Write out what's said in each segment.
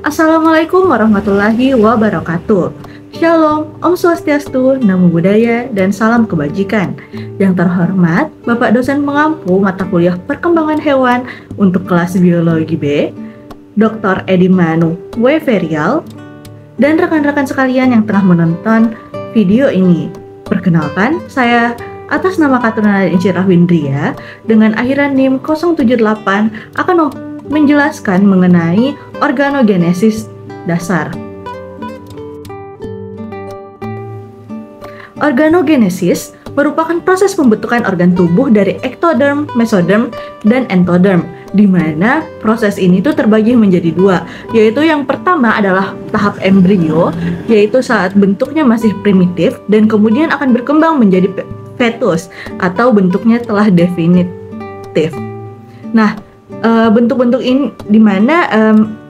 Assalamualaikum warahmatullahi wabarakatuh. Shalom, Om Swastiastu, Namo Buddhaya, dan salam kebajikan. Yang terhormat, Bapak dosen pengampu mata kuliah perkembangan hewan untuk kelas biologi B, Dr. Edi Manu Weverial, dan rekan-rekan sekalian yang tengah menonton video ini. Perkenalkan, saya atas nama Katrina Insyirah Windria dengan akhiran NIM 078 akan menjelaskan mengenai organogenesis dasar. Organogenesis merupakan proses pembentukan organ tubuh dari ektoderm, mesoderm, dan entoderm, di mana proses ini tuh terbagi menjadi dua, yaitu yang pertama adalah tahap embrio, yaitu saat bentuknya masih primitif dan kemudian akan berkembang menjadi fetus atau bentuknya telah definitif. Nah, bentuk-bentuk ini di mana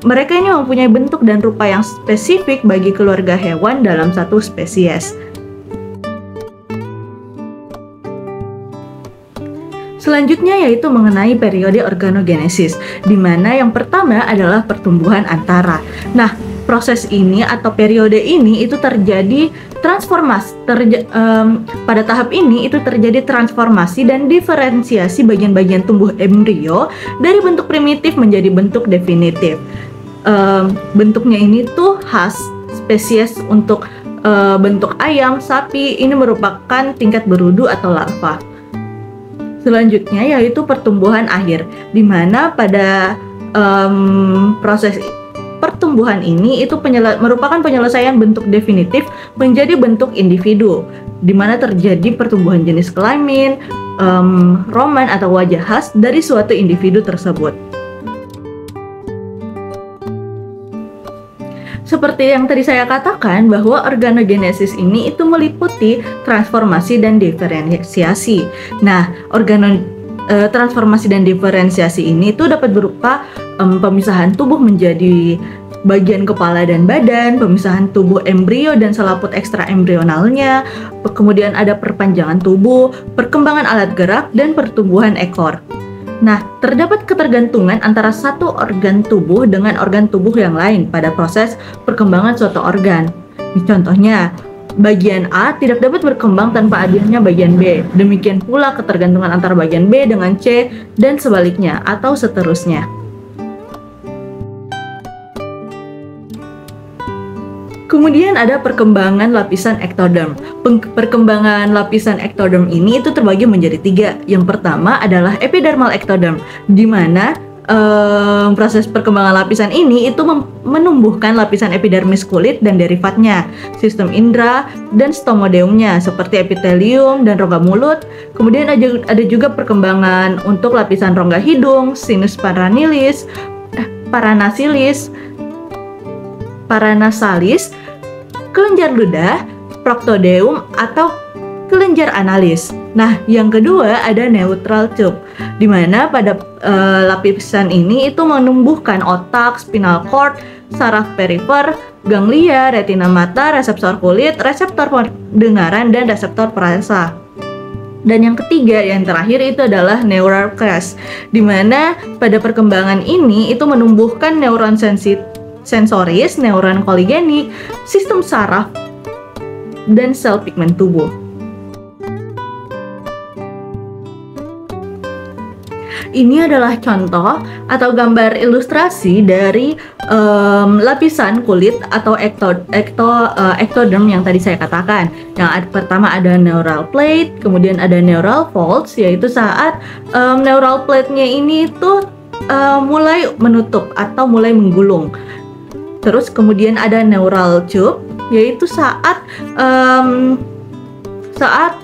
mereka ini mempunyai bentuk dan rupa yang spesifik bagi keluarga hewan dalam satu spesies. Selanjutnya yaitu mengenai periode organogenesis, di mana yang pertama adalah pertumbuhan antara. Nah, proses ini atau periode ini itu terjadi pada tahap ini itu terjadi transformasi dan diferensiasi bagian-bagian tumbuh embrio dari bentuk primitif menjadi bentuk definitif. Bentuknya ini tuh khas spesies untuk bentuk ayam, sapi, ini merupakan tingkat berudu atau larva. Selanjutnya yaitu pertumbuhan akhir, di mana pada proses pertumbuhan ini itu merupakan penyelesaian bentuk definitif menjadi bentuk individu, di mana terjadi pertumbuhan jenis kelamin, roman atau wajah khas dari suatu individu tersebut. Seperti yang tadi saya katakan bahwa organogenesis ini itu meliputi transformasi dan diferensiasi. Nah, transformasi dan diferensiasi ini itu dapat berupa pemisahan tubuh menjadi bagian kepala dan badan, pemisahan tubuh embrio dan selaput ekstra embrionalnya, kemudian ada perpanjangan tubuh, perkembangan alat gerak, dan pertumbuhan ekor. Nah, terdapat ketergantungan antara satu organ tubuh dengan organ tubuh yang lain pada proses perkembangan suatu organ. Contohnya, bagian A tidak dapat berkembang tanpa adanya bagian B. Demikian pula ketergantungan antara bagian B dengan C dan sebaliknya atau seterusnya. Kemudian ada perkembangan lapisan ektoderm. Perkembangan lapisan ektoderm ini itu terbagi menjadi tiga. Yang pertama adalah epidermal ektoderm, di mana proses perkembangan lapisan ini itu menumbuhkan lapisan epidermis kulit dan derivatnya, sistem indera dan stomodeumnya seperti epitelium dan rongga mulut. Kemudian ada juga perkembangan untuk lapisan rongga hidung, sinus paranasalis, kelenjar ludah, proctodeum atau kelenjar analis. Nah, yang kedua ada neutral tube, di mana pada lapisan ini itu menumbuhkan otak, spinal cord, saraf perifer, ganglia, retina mata, reseptor kulit, reseptor pendengaran, dan reseptor perasa. Dan yang ketiga, yang terakhir itu adalah neural crest, di mana pada perkembangan ini itu menumbuhkan neuron sensoris, neuron koligenik, sistem saraf, dan sel pigmen tubuh. Ini adalah contoh atau gambar ilustrasi dari lapisan kulit atau ektoderm yang tadi saya katakan. Yang pertama ada neural plate, kemudian ada neural folds, yaitu saat neural plate-nya ini tuh mulai menutup atau mulai menggulung. Terus kemudian ada neural tube, yaitu saat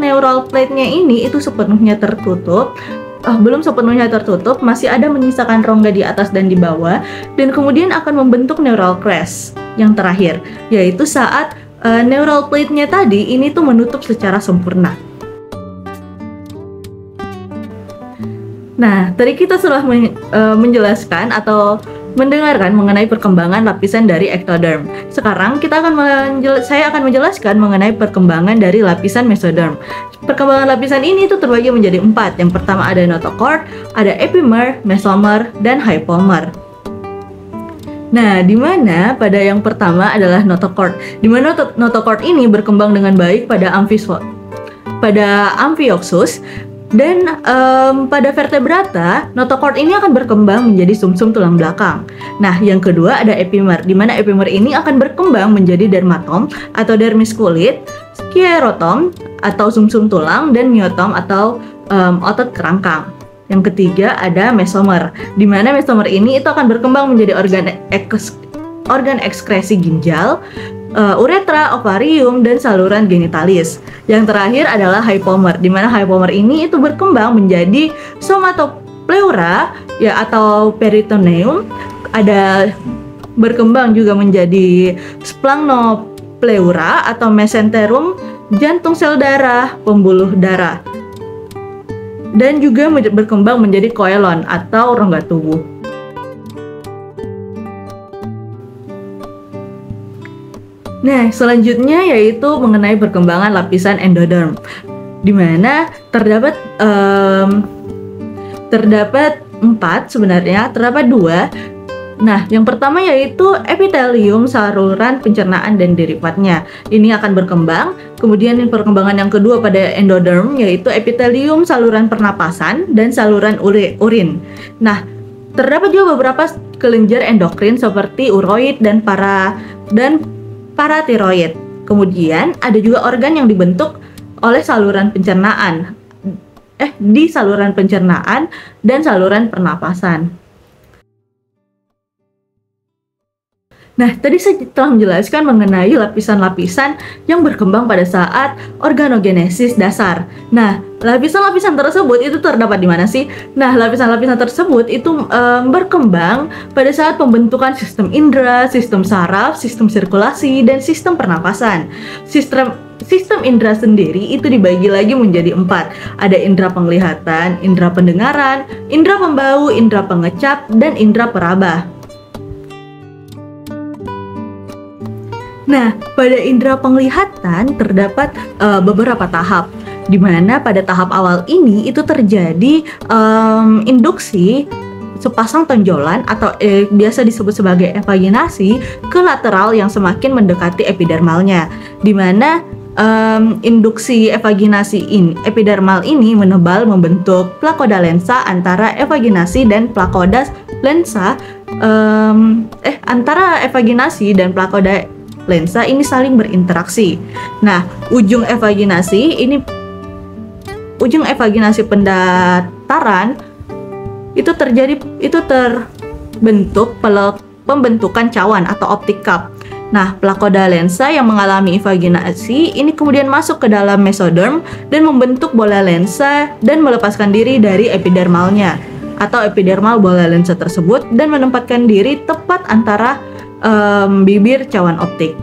neural plate-nya ini itu sepenuhnya tertutup. Belum sepenuhnya tertutup, masih ada menyisakan rongga di atas dan di bawah, dan kemudian akan membentuk neural crest yang terakhir, yaitu saat neural plate-nya tadi ini tuh menutup secara sempurna. Nah, tadi kita sudah menjelaskan atau mendengarkan mengenai perkembangan lapisan dari ektoderm. Sekarang saya akan menjelaskan mengenai perkembangan dari lapisan mesoderm. Perkembangan lapisan ini itu terbagi menjadi 4. Yang pertama ada notochord, ada epimer, mesomer, dan hypomer. Nah, di mana pada yang pertama adalah notochord, di mana notochord ini berkembang dengan baik pada Amphioxus, dan pada vertebrata notochord ini akan berkembang menjadi sumsum tulang belakang. Nah, yang kedua ada epimer, di mana epimer ini akan berkembang menjadi dermatom atau dermis kulit, sclerotom atau sumsum tulang, dan myotom atau otot kerangkang. Yang ketiga ada mesomer, di mana mesomer ini itu akan berkembang menjadi organ ekskresi ginjal, uretra, ovarium, dan saluran genitalis. Yang terakhir adalah hypomer, di mana hypomer ini itu berkembang menjadi somatopleura ya atau peritoneum, ada berkembang juga menjadi splangnopleura atau mesenterum, jantung sel darah, pembuluh darah, dan juga berkembang menjadi koelon atau rongga tubuh. Nah, selanjutnya yaitu mengenai perkembangan lapisan endoderm, di mana terdapat 4 sebenarnya, terdapat 2. Nah, yang pertama yaitu epitelium saluran pencernaan dan derivatnya. Ini akan berkembang. Kemudian perkembangan yang kedua pada endoderm yaitu epitelium saluran pernapasan dan saluran urin. Nah, terdapat juga beberapa kelenjar endokrin seperti uroid dan paratiroid. Kemudian ada juga organ yang dibentuk oleh saluran pencernaan, di saluran pencernaan dan saluran pernapasan. Nah, tadi saya telah menjelaskan mengenai lapisan-lapisan yang berkembang pada saat organogenesis dasar. Nah, lapisan-lapisan tersebut itu terdapat di mana sih? Nah, lapisan-lapisan tersebut itu berkembang pada saat pembentukan sistem indera, sistem saraf, sistem sirkulasi, dan sistem pernapasan. Sistem indera sendiri itu dibagi lagi menjadi 4. Ada indera penglihatan, indera pendengaran, indera pembau, indera pengecap, dan indera peraba. Nah, pada indera penglihatan terdapat beberapa tahap, di mana pada tahap awal ini itu terjadi induksi sepasang tonjolan atau biasa disebut sebagai evaginasi ke lateral yang semakin mendekati epidermalnya, di mana induksi epidermal ini menebal membentuk plakoda lensa antara evaginasi dan plakoda lensa antara evaginasi dan plakoda lensa ini saling berinteraksi. Nah, ujung evaginasi pendataran itu terbentuk pembentukan cawan atau optic cup. Nah, plakoda lensa yang mengalami evaginasi ini kemudian masuk ke dalam mesoderm dan membentuk bola lensa dan melepaskan diri dari epidermalnya atau epidermal bola lensa tersebut dan menempatkan diri tepat antara bibir cawan optik.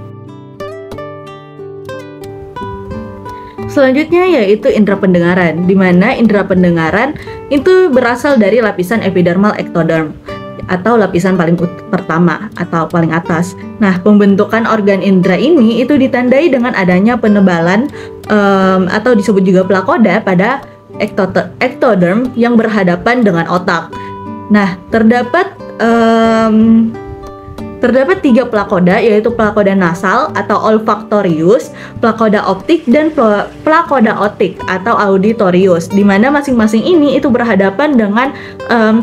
Selanjutnya yaitu indera pendengaran, di mana indera pendengaran itu berasal dari lapisan epidermal ectoderm atau lapisan paling pertama atau paling atas. Nah, pembentukan organ indera ini itu ditandai dengan adanya penebalan atau disebut juga plakoda pada ectoderm yang berhadapan dengan otak. Nah, terdapat 3 plakoda, yaitu plakoda nasal atau olfactorius, plakoda optik, dan plakoda otik atau auditorius, di mana masing-masing ini itu berhadapan dengan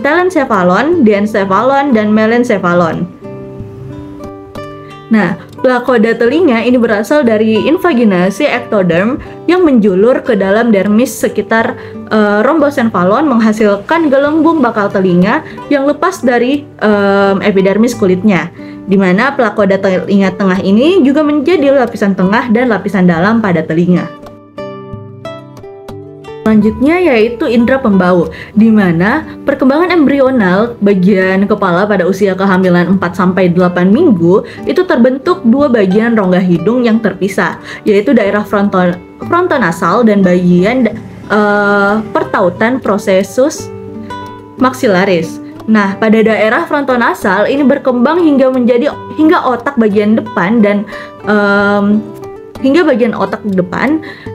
telencephalon, diencephalon, dan melencephalon. Nah, plakoda telinga ini berasal dari invaginasi ectoderm yang menjulur ke dalam dermis sekitar rhombocephalon menghasilkan gelembung bakal telinga yang lepas dari epidermis kulitnya, di mana plakoda telinga tengah ini juga menjadi lapisan tengah dan lapisan dalam pada telinga. Selanjutnya yaitu indera pembau, di mana perkembangan embrional bagian kepala pada usia kehamilan 4-8 minggu itu terbentuk 2 bagian rongga hidung yang terpisah, yaitu daerah frontonasal dan bagian pertautan processus maxillaris. Nah, pada daerah frontonasal ini berkembang hingga otak bagian depan dan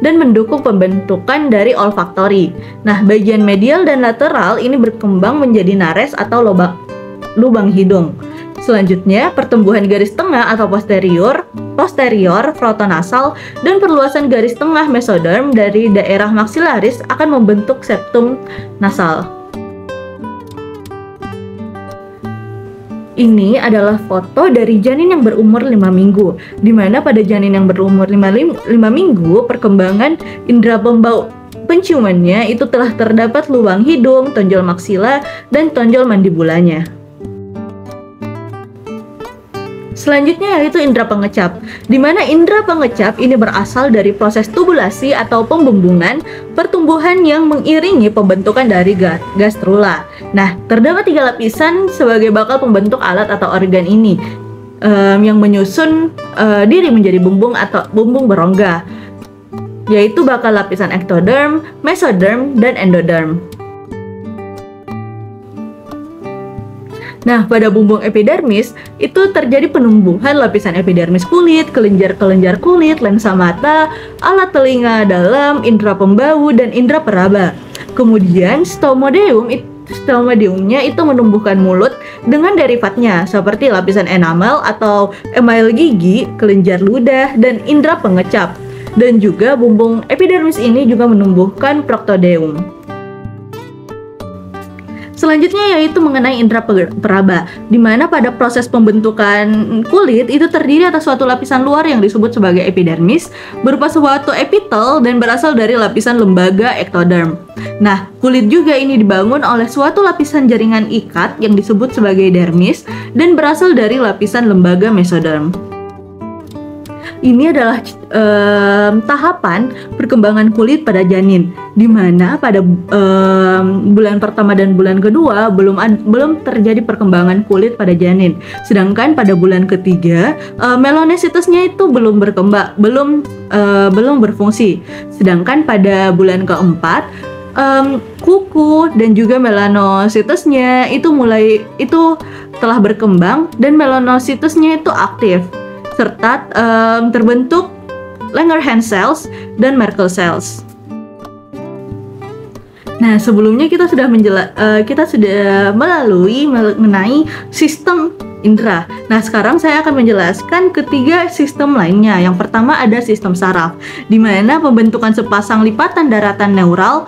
dan mendukung pembentukan dari olfaktori. Nah, bagian medial dan lateral ini berkembang menjadi nares atau lubang hidung. Selanjutnya, pertumbuhan garis tengah atau posterior frontonasal dan perluasan garis tengah mesoderm dari daerah maksilaris akan membentuk septum nasal. Ini adalah foto dari janin yang berumur 5 minggu, di mana pada janin yang berumur 5 minggu, perkembangan indera pembau penciumannya itu telah terdapat lubang hidung, tonjol maksila, dan tonjol mandibulanya. Selanjutnya yaitu indera pengecap, di mana indera pengecap ini berasal dari proses tubulasi atau pembumbungan pertumbuhan yang mengiringi pembentukan dari gastrula. Nah, terdapat 3 lapisan sebagai bakal pembentuk alat atau organ ini yang menyusun diri menjadi bumbung atau bumbung berongga, yaitu bakal lapisan ektoderm, mesoderm, dan endoderm. Nah, pada bumbung epidermis itu terjadi penumbuhan lapisan epidermis kulit, kelenjar-kelenjar kulit, lensa mata, alat telinga dalam, indera pembau, dan indera peraba. Kemudian stomodeumnya itu menumbuhkan mulut dengan derivatnya seperti lapisan enamel atau email gigi, kelenjar ludah, dan indera pengecap. Dan juga bumbung epidermis ini juga menumbuhkan proctodeum. Selanjutnya yaitu mengenai indera peraba, di mana pada proses pembentukan kulit itu terdiri atas suatu lapisan luar yang disebut sebagai epidermis, berupa suatu epitel dan berasal dari lapisan lembaga ektoderm. Nah, kulit juga ini dibangun oleh suatu lapisan jaringan ikat yang disebut sebagai dermis dan berasal dari lapisan lembaga mesoderm. Ini adalah tahapan perkembangan kulit pada janin, di mana pada bulan pertama dan bulan kedua belum terjadi perkembangan kulit pada janin. Sedangkan pada bulan ketiga melanositusnya itu belum berkembang, belum berfungsi. Sedangkan pada bulan keempat kuku dan juga melanositusnya itu telah berkembang dan melanositusnya itu aktif, serta terbentuk Langerhans cells dan Merkel cells. Nah, sebelumnya kita sudah melalui mengenai sistem indera. Nah, sekarang saya akan menjelaskan ketiga sistem lainnya. Yang pertama ada sistem saraf, di mana pembentukan sepasang lipatan daratan neural,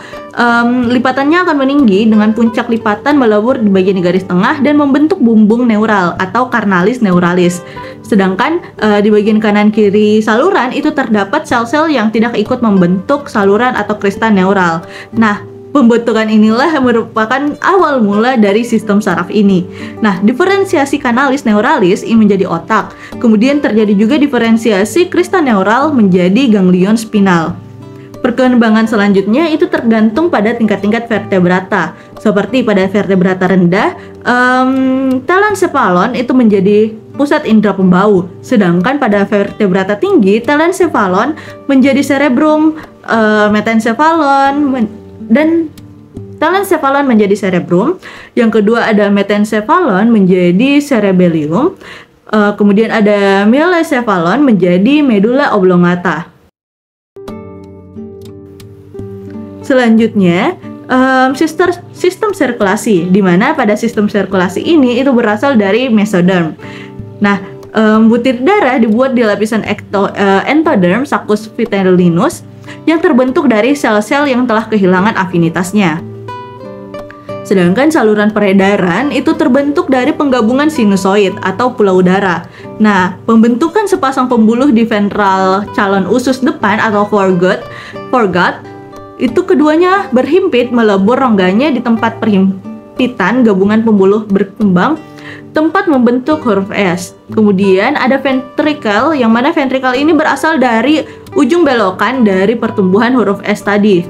lipatannya akan meninggi dengan puncak lipatan melebur di bagian garis tengah dan membentuk bumbung neural atau carnalis neuralis. Sedangkan di bagian kanan kiri saluran itu terdapat sel-sel yang tidak ikut membentuk saluran atau kristal neural. Nah, pembentukan inilah yang merupakan awal mula dari sistem saraf ini. Nah, diferensiasi kanalis neuralis ini menjadi otak. Kemudian terjadi juga diferensiasi kristal neural menjadi ganglion spinal. Perkembangan selanjutnya itu tergantung pada tingkat-tingkat vertebrata. Seperti pada vertebrata rendah, telencephalon itu menjadi pusat indera pembau. Sedangkan pada vertebrata tinggi, telencephalon menjadi cerebrum, metencephalon dan telencephalon menjadi cerebrum. Yang kedua ada metencephalon menjadi cerebellum. Kemudian ada myelencephalon menjadi medulla oblongata. Selanjutnya sistem sirkulasi, di mana pada sistem sirkulasi ini itu berasal dari mesoderm. Nah, butir darah dibuat di lapisan entoderm saccus vitellinus yang terbentuk dari sel-sel yang telah kehilangan afinitasnya. Sedangkan saluran peredaran itu terbentuk dari penggabungan sinusoid atau pulau darah. Nah, pembentukan sepasang pembuluh di ventral calon usus depan atau foregut itu keduanya berhimpit melebur rongganya di tempat perhimpitan gabungan pembuluh berkembang, tempat membentuk huruf S. Kemudian ada ventricle, yang mana ventricle ini berasal dari ujung belokan dari pertumbuhan huruf S tadi.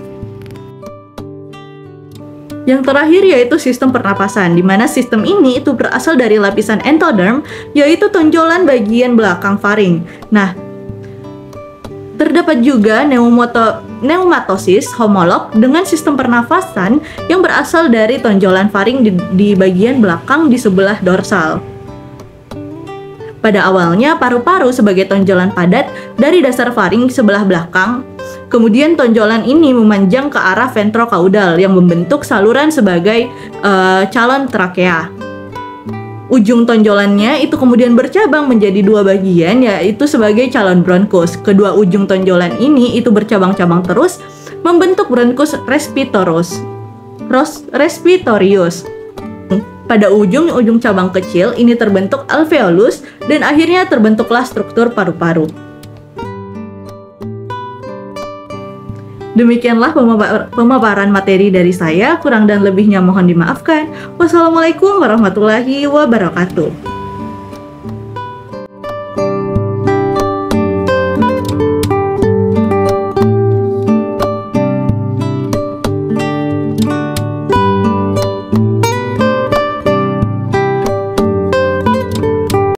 Yang terakhir yaitu sistem pernapasan, di mana sistem ini itu berasal dari lapisan entoderm, yaitu tonjolan bagian belakang faring. Nah, terdapat juga pneumatosis homolog dengan sistem pernafasan yang berasal dari tonjolan faring di bagian belakang di sebelah dorsal. Pada awalnya paru-paru sebagai tonjolan padat dari dasar faring sebelah belakang. Kemudian tonjolan ini memanjang ke arah ventrokaudal yang membentuk saluran sebagai calon trakea. ujung tonjolannya itu kemudian bercabang menjadi dua bagian, yaitu sebagai calon bronkus. Kedua ujung tonjolan ini itu bercabang-cabang terus membentuk bronkus respiratorius. Pada ujung cabang kecil ini terbentuk alveolus dan akhirnya terbentuklah struktur paru-paru. Demikianlah pemaparan materi dari saya, kurang dan lebihnya mohon dimaafkan. Wassalamualaikum warahmatullahi wabarakatuh.